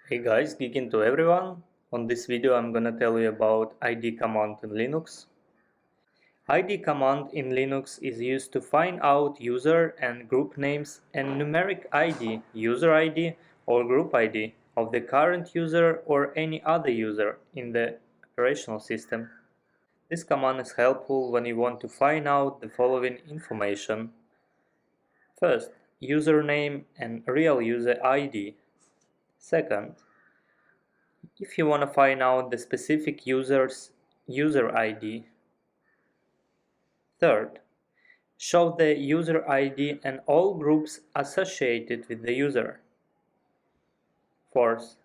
Hey guys, Geeking to everyone. On this video I'm gonna tell you about id command in Linux. id command in Linux is used to find out user and group names and numeric ID, user ID or group ID of the current user or any other user in the operational system. This command is helpful when you want to find out the following information. First, username and real user ID. Second, if you want to find out the specific user's user ID. Third, show the user ID and all groups associated with the user. Fourth,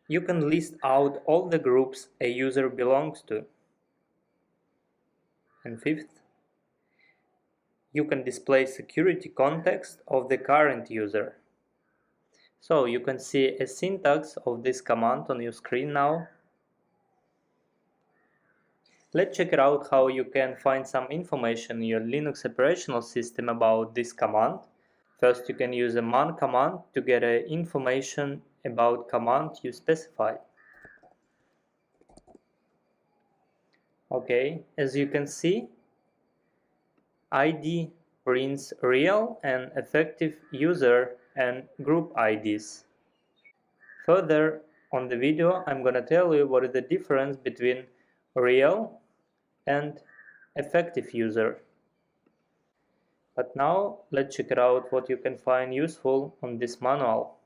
you can list out all the groups a user belongs to. And fifth, you can display security context of the current user. So you can see a syntax of this command on your screen now. Let's check it out how you can find some information in your Linux operational system about this command. First, you can use a man command to get information about command you specified. Okay, as you can see, ID prints real and effective user and group IDs. Further on the video, I'm gonna tell you what is the difference between real and effective user. But now let's check it out what you can find useful on this manual.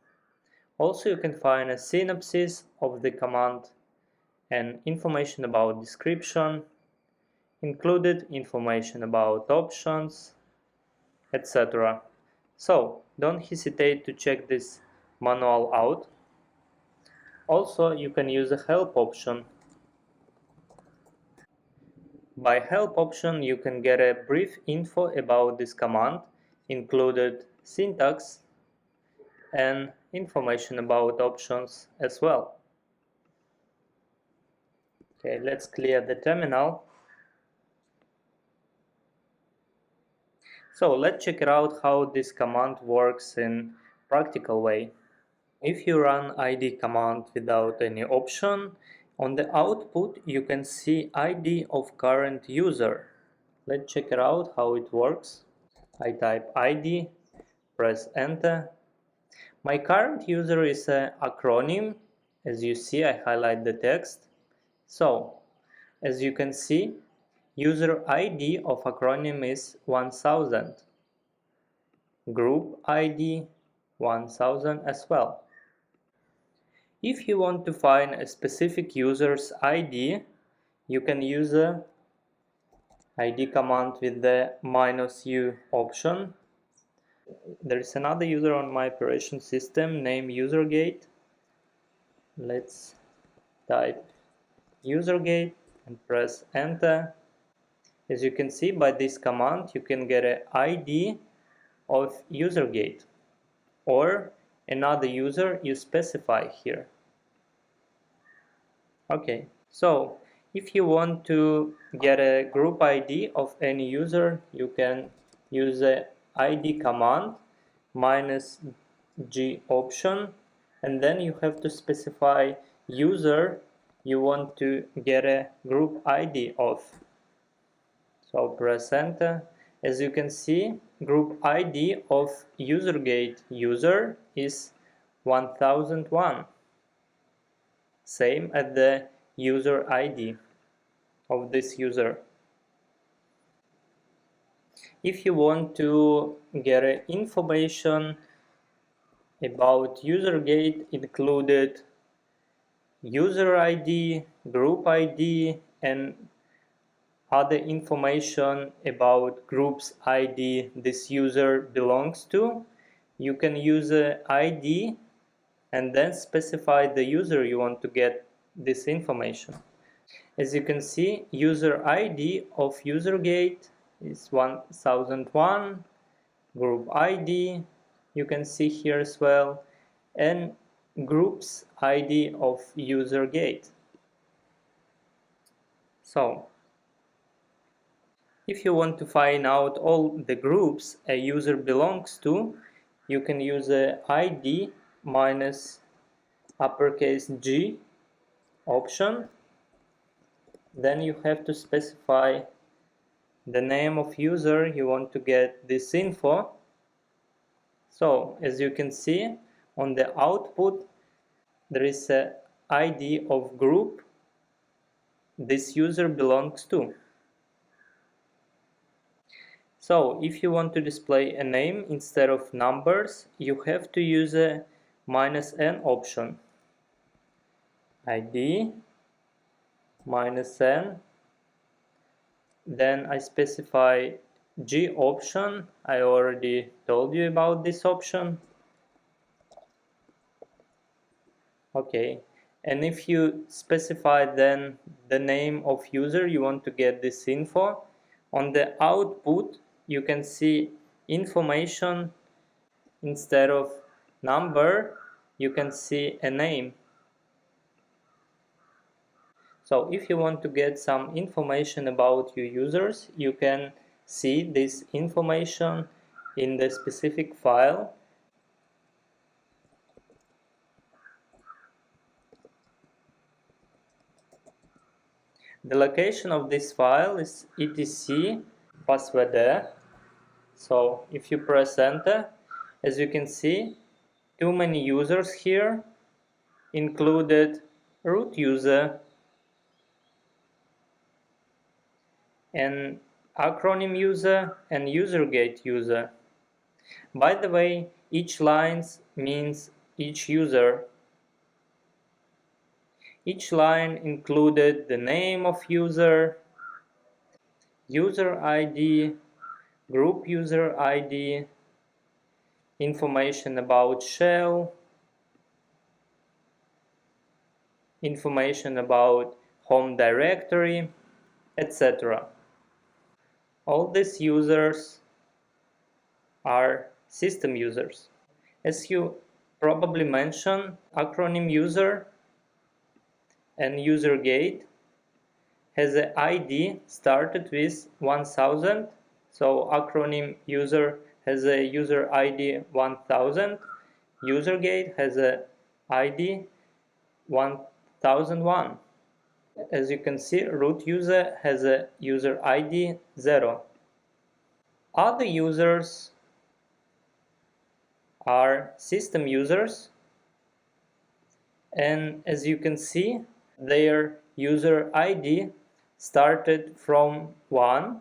Also, you can find a synopsis of the command and information about description, included information about options, etc. So don't hesitate to check this manual out. Also, you can use a help option. By help option, you can get a brief info about this command, included syntax and information about options as well. Okay, let's clear the terminal. So let's check it out how this command works in practical way. If you run id command without any option, on the output you can see ID of current user. Let's check it out how it works. I type ID, press enter. My current user is an acronym. As you see, I highlight the text. So, as you can see, user ID of acronym is 1000. Group ID 1000 as well. If you want to find a specific user's ID, you can use a ID command with the -u option. There is another user on my operation system named usergate. Let's type usergate and press enter. As you can see, by this command you can get an ID of usergate or another user you specify here. Okay, so if you want to get a group ID of any user, you can use the ID command -g option, and then you have to specify user you want to get a group ID of. So press enter. As you can see, group ID of usergate user is 1001. Same as the user ID of this user. If you want to get information about usergate, included user ID, group ID, and other information about groups ID this user belongs to, you can use a ID and then specify the user you want to get this information. As you can see, user ID of usergate is 1001, group ID you can see here as well, and groups ID of usergate. So if you want to find out all the groups a user belongs to, you can use a ID uppercase G option. Then you have to specify the name of user you want to get this info. So as you can see on the output, there is a ID of group this user belongs to. So if you want to display a name instead of numbers, you have to use a -n option. ID -n. Then I specify G option. I already told you about this option. Okay, and if you specify then the name of user you want to get this info, on the output you can see information. Instead of number, you can see a name. So if you want to get some information about your users, you can see this information in the specific file. The location of this file is etc password. So if you press enter, as you can see, too many users here, included root user and acronym user and usergate user. By the way, each line means each user. Each line included the name of user, user ID, group user ID, information about shell, information about home directory, etc. All these users are system users. As you probably mentioned, acronym user and usergate has an ID started with 1000. So acronym user has a user ID 1000. Usergate has a ID 1001. As you can see, root user has a user ID 0. Other users are system users, and as you can see, their user ID started from 1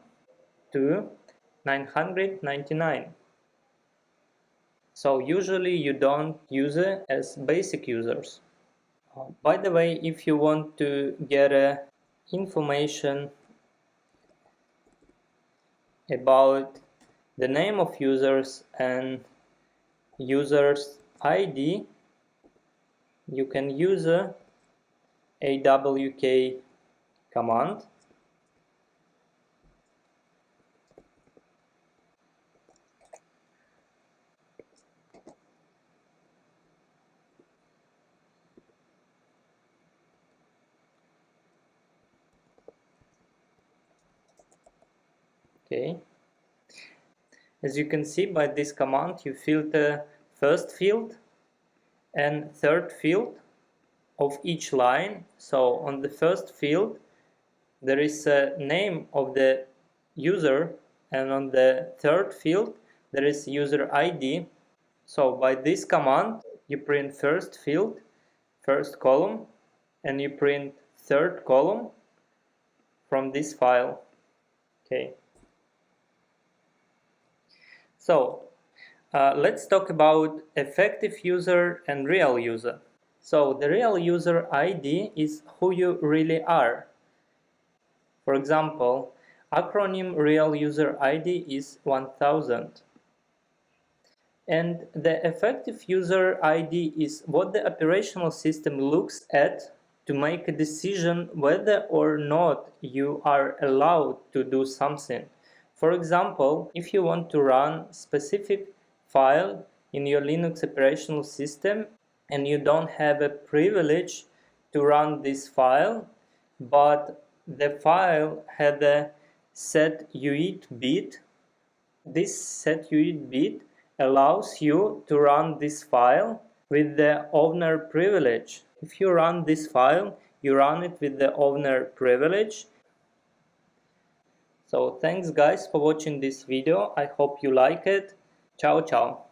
to 999. So usually you don't use it as basic users. By the way, if you want to get information about the name of users and users ID, you can use a awk command. Okay. As you can see, by this command you filter first field and third field of each line. So on the first field there is a name of the user, and on the third field there is user ID. So by this command you print first field, first column, and you print third column from this file. Okay. So let's talk about effective user and real user. So the real user ID is who you really are. For example, acronym real user ID is 1000. And the effective user ID is what the operational system looks at to make a decision whether or not you are allowed to do something. For example, if you want to run specific file in your Linux operational system and you don't have a privilege to run this file, but the file had a set UID bit, this set UID bit allows you to run this file with the owner privilege. If you run this file, you run it with the owner privilege. So thanks guys for watching this video. I hope you like it. Ciao ciao.